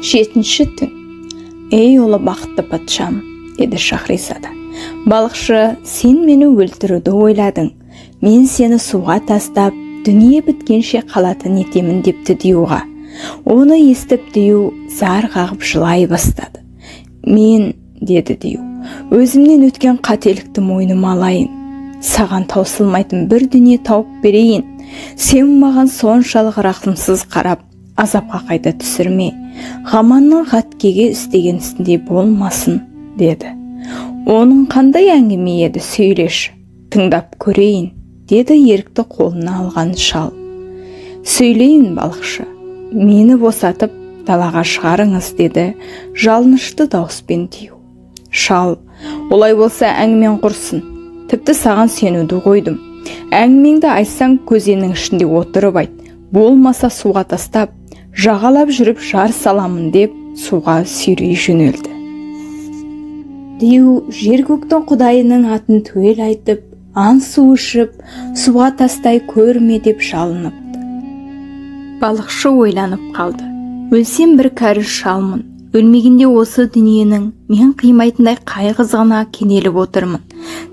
7-ші түн. Ей ұлы бақытты патшам, деді Шахризада. Балықшы, сен мені өлтіруді ойладың. Мен сені суға тастап, дүние біткенше қалатын етемін депті Диюға. Оны естіп Дию зар қағып жылай бастады. Мен, деді Дию, өзімнен өткен қателікті мойныма алайын. Саған таусылмайтын бір дүние тауып берейін. Сен маған соншалық рақымсыз қарап, азапқа қайта түсірме. Ғаманның ғаткеге істеген істіндей болмасын, деді. Оның қандай әңгіме еді, сөйлеші, тыңдап көрейін, деді ерікті қолына алған шал. Сөйлейін, балықшы, мені босатып далаға шығарыңыз, деді жалынышты дауыспен Дию. Шал, олай болса әңгімен құрсын, тіпті саған сенуді қойдым. Әңгімеңді айтсаң көзеннің ішінде отырып айт, болмаса суға тастап, жағалап жүріп жар саламын деп суға сүйрей жөнелді. Дию жер-көктің құдайының атын түгел айтып, ан-су ішіп, суға тастай көрме деп жалыныпты. Балықшы ойланып қалды. Өлсем бір кәрі шалмын, өлмегенде осы дүниенің мен қимайтындай қайғызғана кенеліп отырмын.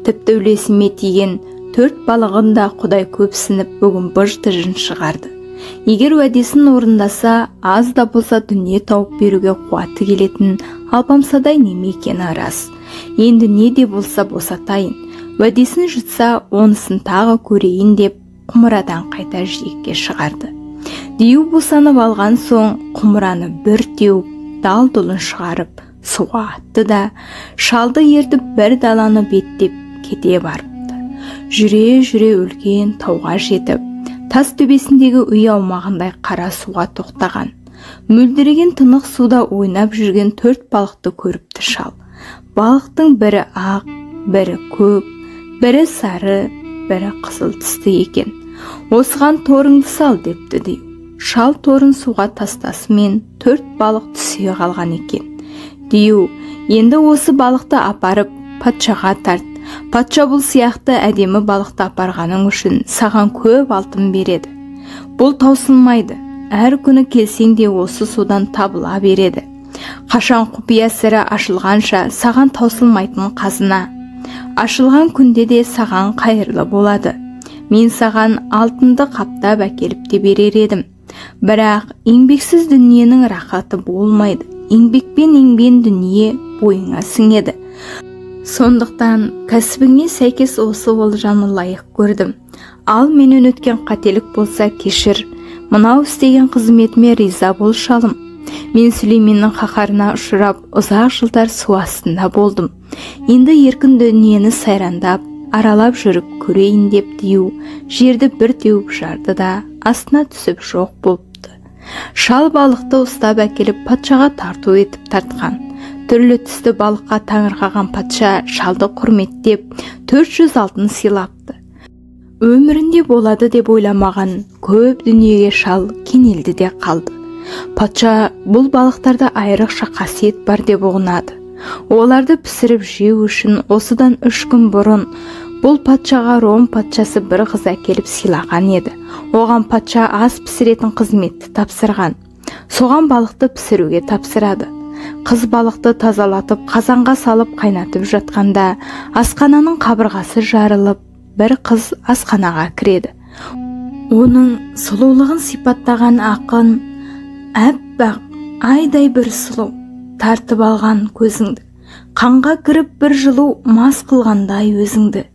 Тіпті өлесіме тиген 4 балығын да құдай көпсініп бүгін быж-тыжын шығарды. Егер уәдесін орындаса, аз да болса дүние тауып беруге қуаты келетін алпамсадай неме екені рас. Енді не де болса босатайын. Уәдесін жұтса, онысын тағы көрейін деп құмырадан қайта жиекке шығарды. Дию босанып алған соң құмыраны бір теуіп, дал-дұлын шығарып, суға атты да, шалды ертіп бір даланы беттеп кете барыпты. Жүре-жүре үлкен тауға жетіп, тас төбесіндегі үй аумағындай қара суға тоқтаған. Мөлдіреген тынық суда ойнап жүрген 4 балықты көріпті шал. Балықтың бірі ақ, бірі көк, бірі сары, бірі қызыл түсті екен. Осыған торыңды сал, депті Дию. Шал торын суға тастасымен 4 балық түсе қалған екен. Дию, енді осы балықты апарып патшаға тарт. Патша бұл сияқты әдемі балықты апарғаның үшін саған көп алтын береді. Бұл таусылмайды. Әр күні келсең де осы судан табыла береді. Қашан құпия сірі ашылғанша саған таусылмайтын қазына. Ашылған күнде де саған қайырлы болады. Мен саған алтынды қаптап әкеліп те берер едім. Бірақ еңбексіз дүниенің рахаты болмайды. Еңбекпен еңбен дүние бойыңа сіңеді. Сондықтан кәсібіңе сәйкес осы олжаны лайық көрдім. Ал менен өткен қателік болса кешір. Мынау істеген қызметіме риза бол шалым. Мен Сүлейменнің қаһарына ұшырап, ұзақ жылдар су астында болдым. Енді еркін дүниені сайрандап, аралап жүріп көрейін деп Дию жерді бір теуіп жарды да астына түсіп жоқ болыпты. Шал балықты ұстап әкеліп патшаға тарту етіп тартқан. Түрлі түсті балыққа таңырқаған патша шалды құрметтеп 400 алтын сыйлапты. Өмірінде болады деп ойламаған көп дүниеге шал кенелді де қалды. Патша бұл балықтарда айрықша қасиет бар деп ұғынады. Оларды пісіріп жеу үшін осыдан 3 күн бұрын бұл патшаға Ром патшасы бір қыз әкеліп сыйлаған еді. Оған патша ас пісіретін қызметті тапсырған. Соған балықты пісіруге тапсырады. Қыз балықты тазалатып, қазанға салып қайнатып жатқанда, асхананың қабырғасы жарылып, бір қыз асханаға кіреді. Оның сұлулығын сипаттаған ақын, әппақ, айдай бір сұлу, тартып алған көзіңді, қанға кіріп бір жылу мас қылғандай өзіңді.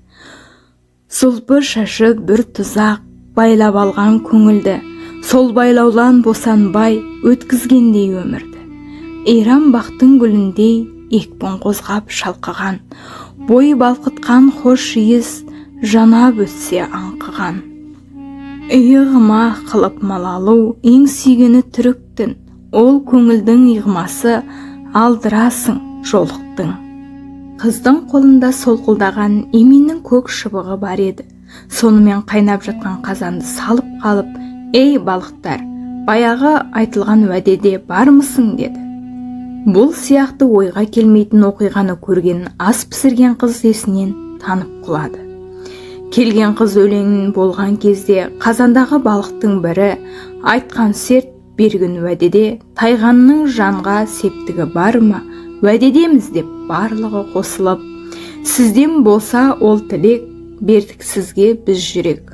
Сұлпы шашы бір тұзақ, байлап алған көңілді, сол байлаулан босанбай өткізгендей өмірді. Иран бақтың гүліндей екпін қозғап шалқыған, бой балқытқан хош иіс жанап өтсе аңқыған. Иығыма қылып малалу ең сүйгені түріктің, ол көңілдің иығмасы алдырасың жолықтың. Қыздың қолында солқылдаған еменнің көк шыбығы бар еді. Сонымен қайнап жатқан қазанды салып қалып, ей балықтар, баяғы айтылған уәдеде бармысың, деді. Бұл сияқты ойға келмейтін оқиғаны көрген ас пісірген қыз есінен танып құлады. Келген қыз өлеңін болған кезде қазандағы балықтың бірі айтқан серт берген уәдеде тайғанның жанға септігі бар ма, уәдедеміз деп барлығы қосылып, сізден болса ол тілек, бердік сізге біз жүрек.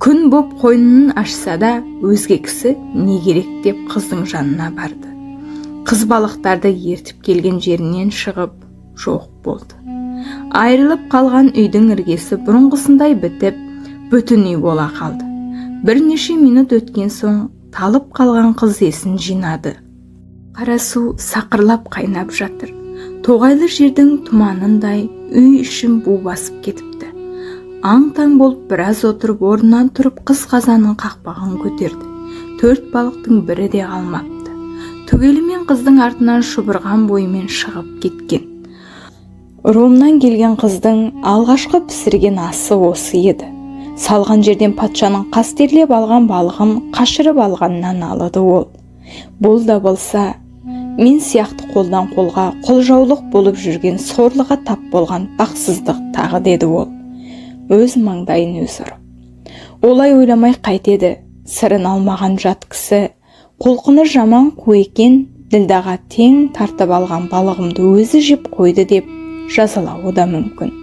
Күн боп қойнын ашса да, өзге кісі не керек деп қыздың жанына барды. Қыз балықтарды ертіп келген жерінен шығып, жоқ болды. Айырылып қалған үйдің іргесі бұрынғысындай бітіп, бүтін үй бола қалды. Бірнеше минут өткен соң талып қалған қыз есін жинады. Қара су сақырлап қайнап жатыр. Тоғайлы жердің тұманындай үй ішін бу басып кетіпті. Аң-таң болып біраз отырып, орнынан тұрып қыз қазанның қақпағын көтерді. 4 балықтың бірі де қалмапты. Түгелімен қыздың артынан шұбырған бойымен шығып кеткен. Ромнан келген қыздың алғашқы пісірген асы осы еді. Салған жерден патшаның қастерлеп алған балығын қашырып алғаннан алады ол. Бұл да болса, мен сияқты қолдан қолға қолжаулық болып жүрген сорлыға тап болған бақсыздық тағы, деді ол. Өз маңдайын өз ұрып. Олай ойламай қайтеді, сырын алмаған жат кісі. Құлқыны жаман қу екен, ділдаға тең тартып алған балығымды өзі жеп қойды деп жазалауы да мүмкін.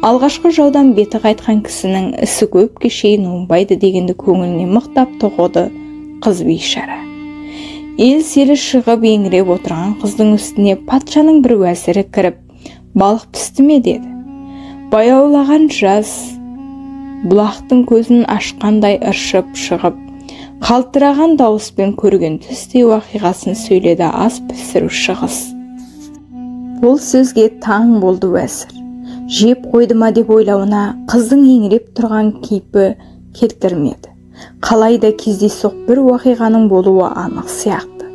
Алғашқы жаудан беті қайтқан кісінің ісі көпке шейін оңбайды дегенді көңіліне мықтап тоғыды қыз бейшара. Ел селі шығып еңіреп отырған қыздың үстіне патшаның бір уәзірі кіріп, балық пісті ме деді. Баяулаған жас бұлақтың көзін ашқандай ыршып шығып, қалтыраған дауыспен көрген түстей уақиғасын сөйледі ас пісіруші қыз. Бұл сөзге таң болды уәзір. Жеп қойды ма деп ойлауына қыздың еңіреп тұрған кейпі келтірмеді. Қалайда кездейсоқ бір уақиғаның болуы анық сияқты.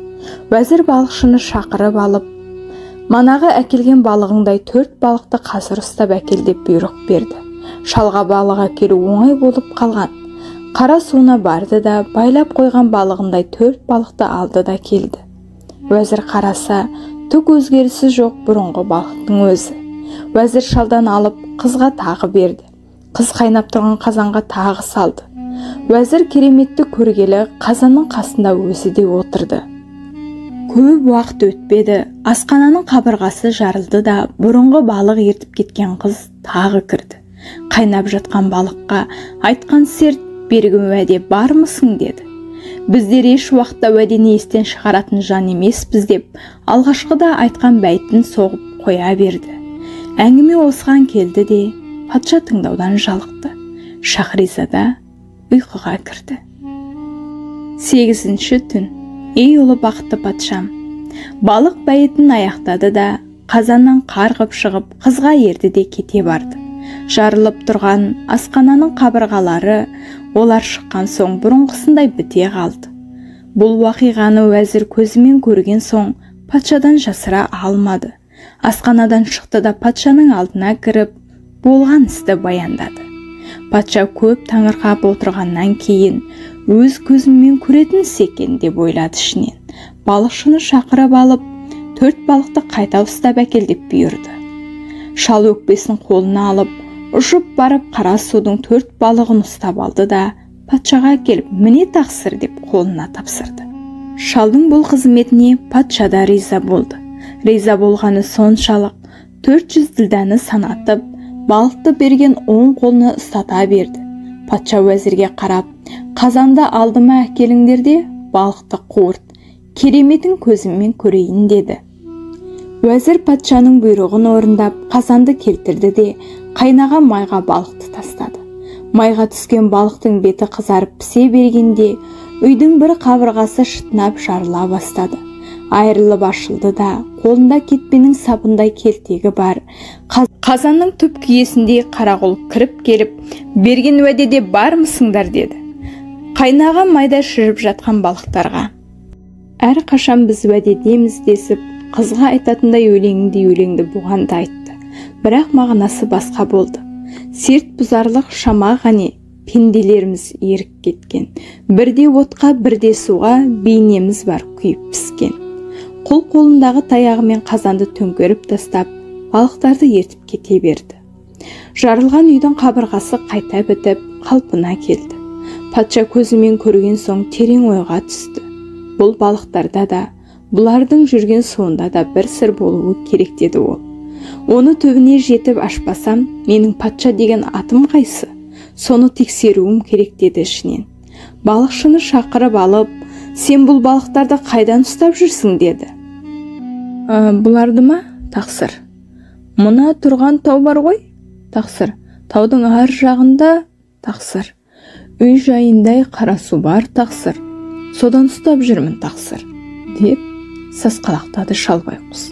Уәзір балықшыны шақырып алып, манағы әкелген балығыңдай 4 балықты қазір ұстап әкел деп бұйрық берді. Шалға балық әкелу оңай болып қалған. Қара суына барды да байлап қойған балығындай 4 балықты алды да келді. Уәзір қараса, түк өзгерісі жоқ бұрынғы балықтың өзі. Уәзір шалдан алып қызға тағы берді. Қыз қайнап тұрған қазанға тағы салды. Уәзір кереметті көргелі қазанның қасында өзі де отырды. Көп уақыт өтпеді, асхананың қабырғасы жарылды да бұрынғы балық ертіп кеткен қыз тағы кірді. Қайнап жатқан балыққа айтқан серт берген уәде бармысың деді. Біздер еш уақытта уәдені естен шығаратын жан емеспіз деп алғашқыда айтқан бәйтін соғып қоя берді. Әңгіме осыған келді де патша тыңдаудан жалықты. Шахризада ұйқыға кірді. 8-ші түн. Ей ұлы бақытты патшам. Балық бәйетін аяқтады да қазаннан қарғып шығып қызға ерді де кете барды. Жарылып тұрған асхананың қабырғалары олар шыққан соң бұрынғысындай біте қалды. Бұл уақиғаны уәзір көзімен көрген соң патшадан жасыра алмады. Асханадан шықты да патшаның алдына кіріп, болған істі баяндады. Патша көп таңырқап отырғаннан кейін өз көзімен көретін екен деп ойлады ішінен. Балықшыны шақырып алып, 4 балықты қайта ұстап әкел деп бұйырды. Шал өкпесін қолына алып, ұшып барып қара судың 4 балығын ұстап алды да патшаға келіп, міне тақсыр деп қолына тапсырды. Шалдың бұл қызметіне патша да риза болды. Риза болғаны соншалық 400 ділданы санатып, балықты берген оң қолына ұстата берді. Патша уәзірге қарап, қазанды алдыма әкеліңдер де балықты қуырт, кереметін көзіммен көрейін деді. Уәзір патшаның бұйрығын орындап, қазанды келтірді де қайнаған майға балықты тастады. Майға түскен балықтың беті қызарып пісе бергенде, үйдің бір қабырғасы шытынап жарыла бастады. Айырылып ашылды да, қолында кетпенің сабындай келтегі бар. Қазанның түп киесіндей қарақұл кіріп келіп, берген уәдеде бармысыңдар деді. Қайнаған майда шіріп жатқан балықтарға. Әр қашан біз уәдедеміз десіп, қызға айтатындай өлеңді бұған да айтты. Бірақ мағынасы басқа болды. Серт бұзарлық шама ғане, пенделеріміз ерік кеткен. Бірде отқа, бірде суға бейнеміз бар күйіп піскен. Құл қолындағы таяғымен қазанды төңкеріп тастап, балықтарды ертіп кете берді. Жарылған үйдің қабырғасы қайта бітіп, қалпына келді. Патша көзімен көрген соң терең ойға түсті. бұл балықтарда да, бұлардың жүрген суында да бір сыр болуы керек деді ол. Оны түбіне жетіп ашпасам, менің патша деген атым қайсы? Соны тексеруім керек деді ішінен. Балықшыны шақырып алып, сен бұл балықтарды қайдан ұстап жүрсің деді. Бұларды ма? Тақсыр. Мұна тұрған тау бар ғой? Тақсыр. Таудың ар жағында? Тақсыр. Үй жайындай қара су бар? Тақсыр. Содан ұстап жүрмін тақсыр, деп сасқалақтады шалбай құс.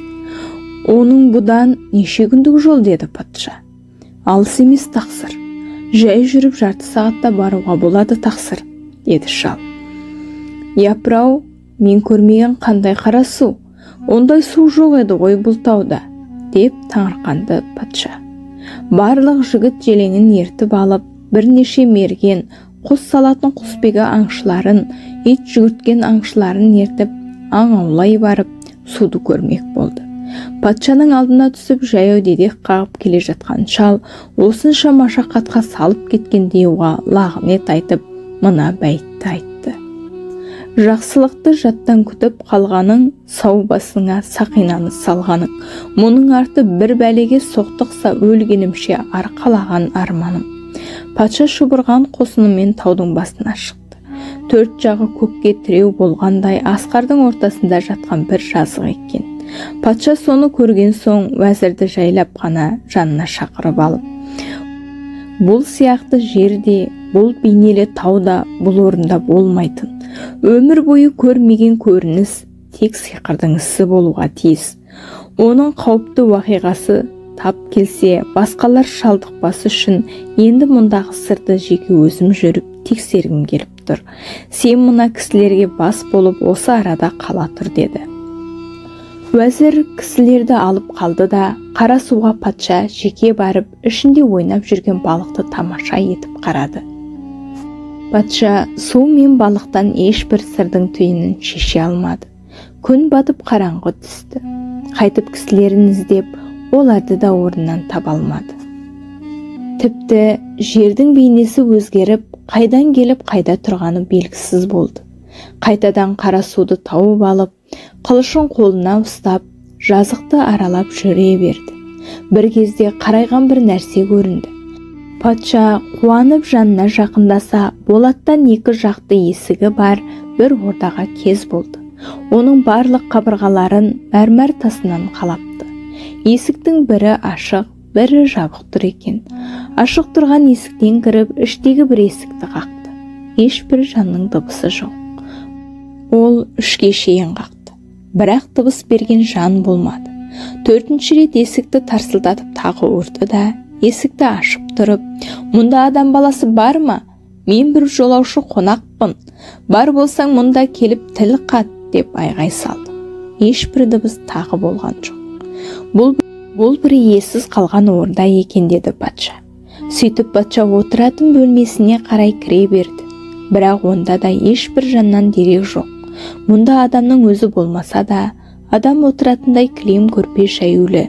Оның бұдан неше күндік жол деді патша. Алыс емес тақсыр. Жай жүріп жарты сағатта баруға болады тақсыр, деді шал. Япырау, мен көрмеген қандай қара су, ондай су жоқ еді ғой бұл тауда, деп таңырқанды патша. Барлық жігіт желеңін ертіп алып, бірнеше мерген, құс салатын құсбегі аңшыларын, ит жүгірткен аңшыларын ертіп, аң аулай барып, суды көрмек болды. Патшаның алдына түсіп, жаяу дедек қағып келе жатқан шал, осынша машақатқа салып кеткен деуға лағынет айтып, мына бәйтті айтты. Жақсылықты жаттан күтіп қалғаның, сау басыңа сақинаны салғаның, мұның арты бір бәлеге соқтықса өлгенімше арқалаған арманым. Патша шұбырған қосынымен таудың басына шықты. Төрт жағы көкке тіреу болғандай асқардың ортасында жатқан бір жазық екен. Патша соны көрген соң уәзірді жайлап қана жанына шақырып алып, бұл сияқты жерде, бұл бейнелі тауда, бұл орында болмайтын. Өмір бойы көрмеген көрініс тек сиқырдың ісі болуға тиіс. Оның қауіпті уақиғасы тап келсе, басқалар шалдықпасы үшін енді мұндағы сырды жеке өзім жүріп тексергім келіп тұр. Сен мына кісілерге бас болып осы арада қала тұр деді. Уәзір кісілерді алып қалды да, қара суға патша жеке барып, ішінде ойнап жүрген балықты тамаша етіп қарады. Патша су мен балықтан ешбір сырдың түйінін шеше алмады. Күн батып қараңғы түсті. Қайтып кісілерін іздеп, оларды да орнынан таба алмады. Тіпті жердің бейнесі өзгеріп, қайдан келіп қайда тұрғаны белгісіз болды. Қайтадан қара суды тауып алып, қылышын қолына ұстап, жазықты аралап жүре берді. Бір кезде қарайған бір нәрсе көрінді. Патша қуанып жанына жақындаса, болаттан екі жақты есігі бар бір ордаға кез болды. Оның барлық қабырғаларын мәрмәр тасынан қалапты. Есіктің бірі ашық, бірі жабық тұр екен. Ашық тұрған есіктен кіріп, іштегі бір есікті қақты. Ешбір жанның дыбысы жоқ. Ол 3-ке шейін қақты. Бірақ дыбыс берген жан болмады. 4-ші рет есікті тарсылдатып тағы ұрды да, есікті ашып тұрып, мұнда адам баласы бар ма? Мен бір жолаушы қонақпын. Бар болсаң мұнда келіп тіл қат, деп айғай салды. Ешбір дыбыс тағы болған жоқ. Бұл бір иесіз қалған орында екен деді патша. Сөйтіп патша отыратын бөлмесіне қарай кіре берді. Бірақ онда да ешбір жаннан дерек жоқ. Мұнда адамның өзі болмаса да, адам отыратындай кілем көрпе шәйулі.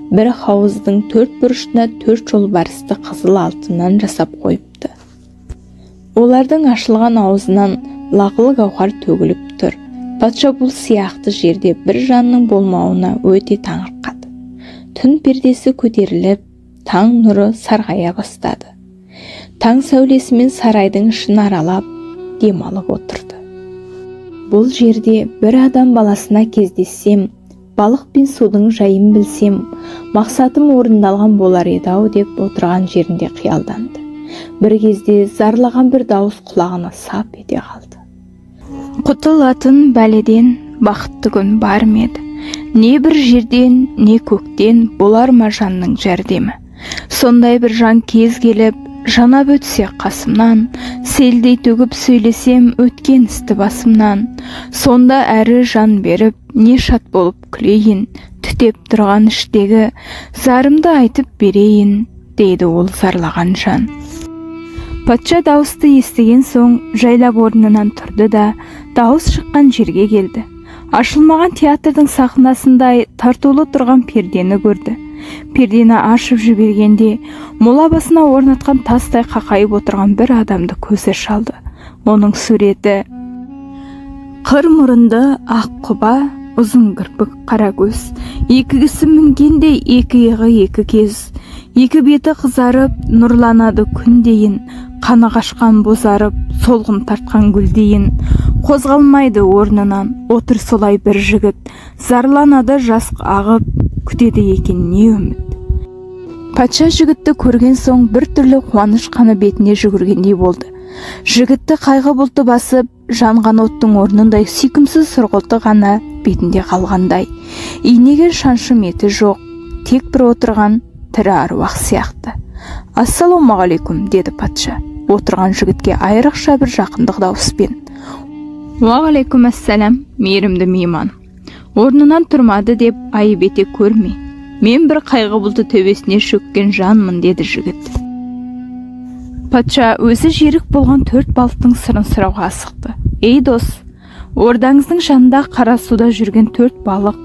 Бір хауыздың 4 бұрышына 4 жолбарысты қызыл алтыннан жасап қойыпты. Олардың ашылған аузынан лағыл гауһар төгіліп тұр. Патша бұл сияқты жерде бір жанның болмауына өте таңырқады. Түн пердесі көтеріліп, таң нұры сарғая бастады. Таң сәулесімен сарайдың ішін аралап, демалып отырды. Бұл жерде бір адам баласына кездессем, балық пен судың жайын білсем, мақсатым орындалған болар еді-ау деп отырған жерінде қиялданды. Бір кезде зарлаған бір дауыс құлағына сап ете қалды. Құтылатын бәледен бақытты күн бар ма еді? Не бір жерден, не көктен болар ма жанның жәрдемі? Сондай бір жан кез келіп, жанап өтсе қасымнан, селдей төгіп сөйлесем өткен істі басымнан. Сонда әрі жан беріп, не шат болып күлейін, түтеп тұрған іштегі зарымды айтып берейін, дейді ол зарлаған жан. Патша дауысты естіген соң жайлап орнынан тұрды да, дауыс шыққан жерге келді. Ашылмаған театрдың сахнасындай тартулы тұрған пердені көрді. Пердені ашып жібергенде, мола басына орнатқан тастай қақайып отырған бір адамды көзі шалды. Оның суреті Қыр мұрынды ақ құба, ұзын кірпік қара көз, екі кісі мінгенде екі иығы екі кез, екі беті қызарып нұрланады күндейін, қаны қашқан бозарып солғын тартқан гүлдейін. Қозғалмайды орнынан отыр солай бір жігіт, зарланады жас ағып, күтеді екен не үміт. Патша жігітті көрген соң бір түрлі қуаныш қаны бетіне жүгіргендей болды. Жігітті қайғы бұлты басып, жанған оттың орнындай сүйкімсіз сұрғылты ғана бетінде қалғандай. Иінеген шаншым еті жоқ, тек бір отырған тірі аруақ сияқты. «Ассалаумағалейкум», деді патша, отырған жігітке айрықша бір жақындық дауыспен. «Уағалейкум ассалам, мейірімді мейман. Орнынан тұрмады деп айып ете көрме. Мен бір қайғы бұлты төбесіне шөккен жанмын», деді жігіт. Патша өзі жерік болған 4 балықтың сырын сұрауға асықты. «Ей дос, ордаңыздың жанында қара суда жүрген 4 балық,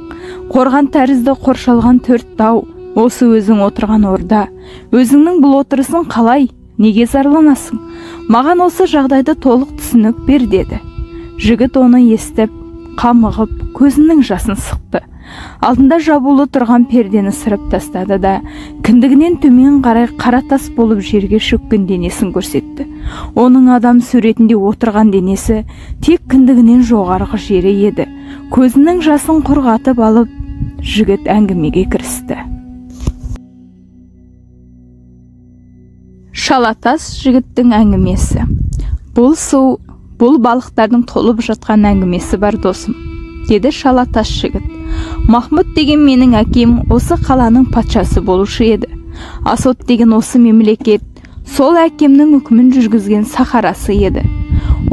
қорған тәрізді қоршалған 4 тау, осы өзің отырған орда. Өзіңнің бұл отырысын қалай, неге зарланасың? Маған осы жағдайды толық түсінік бер», деді. Жігіт оны естіп, қамығып, көзінің жасын сықты. Алдында жабулы тұрған пердені сырып тастады да, кіндігінен төмен қарай қара тас болып жерге шөккен денесін көрсетті. Оның адам суретінде отырған денесі тек кіндігінен жоғарғы жері еді. Көзінің жасын құрғатып алып, жігіт әңгімеге кірісті. Шалатас жігіттің әңгімесі. Бұл су, бұл балықтардың толып жатқан әңгімесі бар досым, деді шалатас жігіт. Махмұд деген менің әкем осы қаланың патшасы болушы еді. Асот деген осы мемлекет, сол әкемнің үкімін жүргізген сахарасы еді.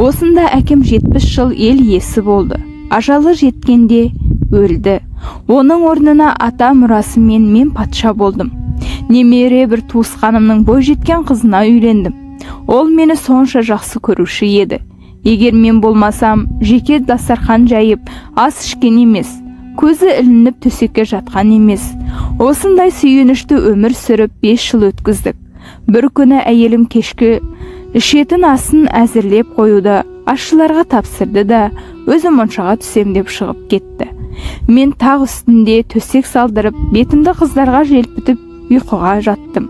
Осында әкем 70 жыл ел иесі болды. Ажалы жеткенде өлді. Оның орнына ата мұрасымен мен патша болдым. Немере бір туысқанымның бойжеткен қызына үйлендім. Ол мені сонша жақсы көруші еді. Егер мен болмасам, жеке дастархан жайып, ас ішкен емес, көзі ілініп төсекке жатқан емес. Осындай сүйенішті өмір сүріп 5 жыл өткіздік. Бір күні әйелім кешкі ішетін асын әзірлеп қоюды ашшыларға тапсырды да, өзі моншаға түсем деп шығып кетті. Мен тақ үстінде төсек салдырып, бетімді қыздарға желпітіп ұйқыға жаттым.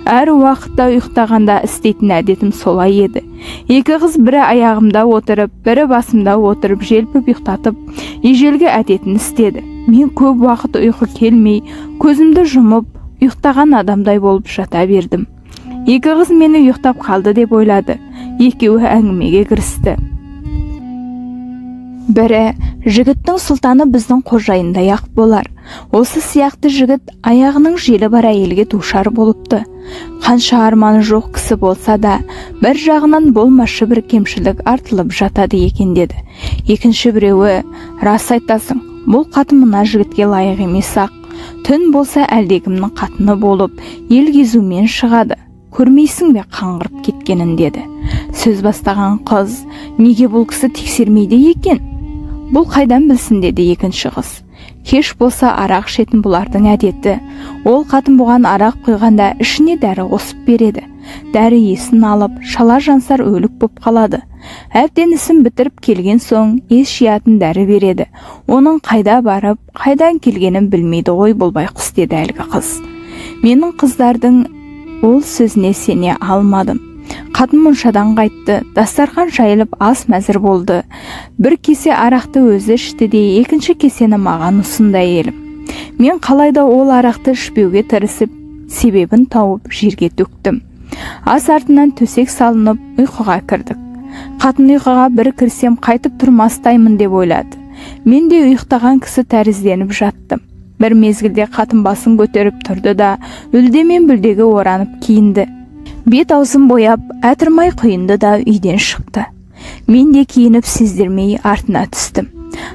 Әр уақытта ұйықтағанда істейтін әдетім солай еді. Екі қыз бірі аяғымда отырып, бірі басымда отырып, желпіп ұйықтатып, ежелгі әдетін істеді. Мен көп уақыт ұйқы келмей, көзімді жұмып, ұйықтаған адамдай болып жата бердім. Екі қыз мені ұйықтап қалды деп ойлады. Екеуі әңгімеге кірісті. Бірі, жігіттің сұлтаны біздің қожайындай ақ болар. Осы сияқты жігіт аяғының желі бар әйелге душар болыпты. Қанша арманы жоқ кісі болса да, бір жағынан болмашы бір кемшілік артылып жатады екен, деді. Екінші біреуі, рас айтасың, бұл қатын мына жігітке лайық емес ақ. Түн болса әлдекімнің қатыны болып, ел кезумен шығады. Көрмейсің бе қаңғырып кеткенін, деді. Сөз бастаған қыз, неге бұл кісі тексермейді екен? Бұл қайдан білсін, деді екінші қыз. Кеш болса арақ ішетін бұлардың әдеті. Ол қатын бұған арақ құйғанда ішіне дәрі қосып береді. Дәрі есін алып, шала жансар өлік боп қалады. Әбден ісін бітіріп келген соң ес жиятын дәрі береді. Оның қайда барып, қайдан келгенін білмейді ғой бұл байқұс, деді әлгі қыз. Менің қыздардың ол сөзіне сене алмадым. Қатын мұншадан қайтты, дастархан жайылып ас мәзір болды. Бір кесе арақты өзі ішті де, екінші кесені маған ұсынды әйелім. Мен қалайда ол арақты ішпеуге тырысып, себебін тауып жерге төктім. Ас артынан төсек салынып, ұйқыға кірдік. Қатын ұйқыға бір кірсем қайтып тұрмастаймын деп ойлады. Мен де ұйықтаған кісі тәрізденіп жаттым. Бір мезгілде қатын басын көтеріп тұрды да, үлдемен бүлдегі оранып киінді. Бет аузын бояп, әтірмай құйынды да үйден шықты. Мен де киініп сездірмей артына түстім.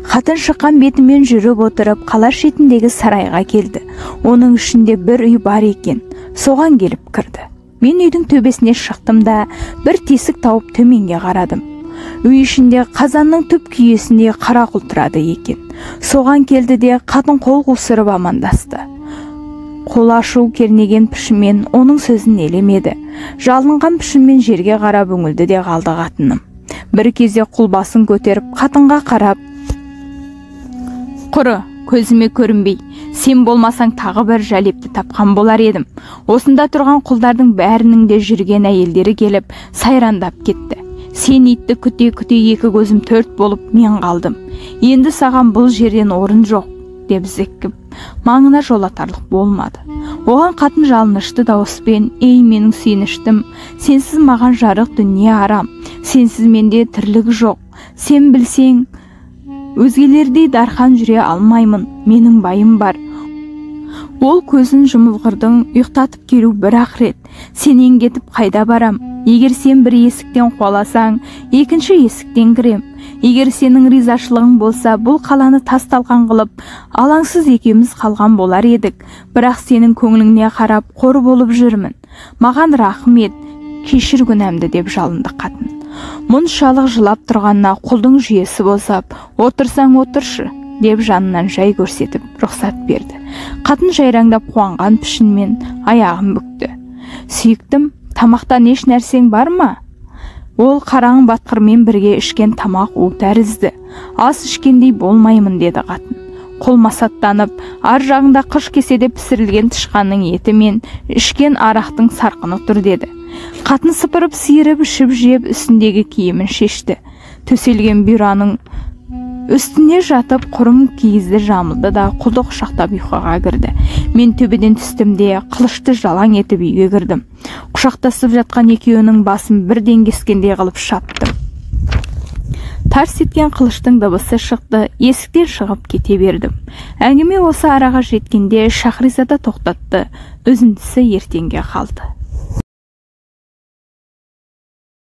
Қатын шыққан бетімен жүріп отырып, қала шетіндегі сарайға келді. Оның ішінде бір үй бар екен. Соған келіп кірді. Мен үйдің төбесіне шықтым да, бір тесік тауып төменге қарадым. Үй ішінде қазанның түп күйесінде қара құл тұрады екен. Соған келді де қатын қол қусырып амандасты. Қол ашу кернеген пішімен оның сөзін елемеді. Жалынған пішінмен жерге қарап үңілді де қалды қатыным. бір кезде құлбасын көтеріп қатынға қарап: «Құры, көзіме көрінбей, сен болмасаң тағы бір жәлепті тапқан болар едім». Осында тұрған құлдардың бәрінің де жүрген әйелдері келіп сайрандап кетті. «Сен итті күте-күте екі көзім төрт болып мен қалдым. Енді саған бұл жерден орын жоқ», деп зекіп, маңына жолатарлық болмады. Оған қатын жалынышты дауыспен: «Ей менің сүйініштім, сенсіз маған жарық дүние арам, сенсіз менде тірлік жоқ. Сен білсең, өзгелердей дархан жүре алмаймын, менің байым бар. Ол көзін жұмып қырдың, ұйықтатып келу бір ақырет. Сенен кетіп қайда барам? Егер сен бір есіктен қуаласаң, екінші есіктен кірем. Егер сенің ризашылығың болса, бұл қаланы тас-талқан қылып, алаңсыз екеуміз қалған болар едік. Бірақ сенің көңіліңе қарап, қор болып жүрмін. Маған рахмет, кешір күнәмді», деп жалынды қатын. Мұншалық жылап тұрғанына құлдың жүйесі босап: «Отырсаң отыршы», деп жанынан жай көрсетіп рұқсат берді. Қатын жайраңдап қуанған пішінмен аяғын бүкті. «Сүйіктім, тамақтан еш нәрсең бар ма?» Ол қараң батқырмен бірге ішкен тамақ у тәрізді. «Ас ішкендей болмаймын», деді қатын. Қолмасаттанып, ар жағында қыш кеседе пісірілген тышқанның еті мен ішкен арақтың сарқыны тұр, деді. Қатын сыпырып сиырып ішіп жеп үстіндегі киімін шешті. Төселген бұйраның үстіне жатып құрым киізді жамылды да құлды құшақтап ұйқыға кірді. Мен төбеден түстім де қылышты жалаң етіп үйге кірдім. Құшақтасып жатқан екеуінің басын бірден кескендей қылып шаптым. Тарс еткен қылыштың дыбысы шықты, есіктен шығып кете бердім. Әңгіме осы араға жеткенде Шахризада тоқтатты, үзіндісі ертеңге қалды.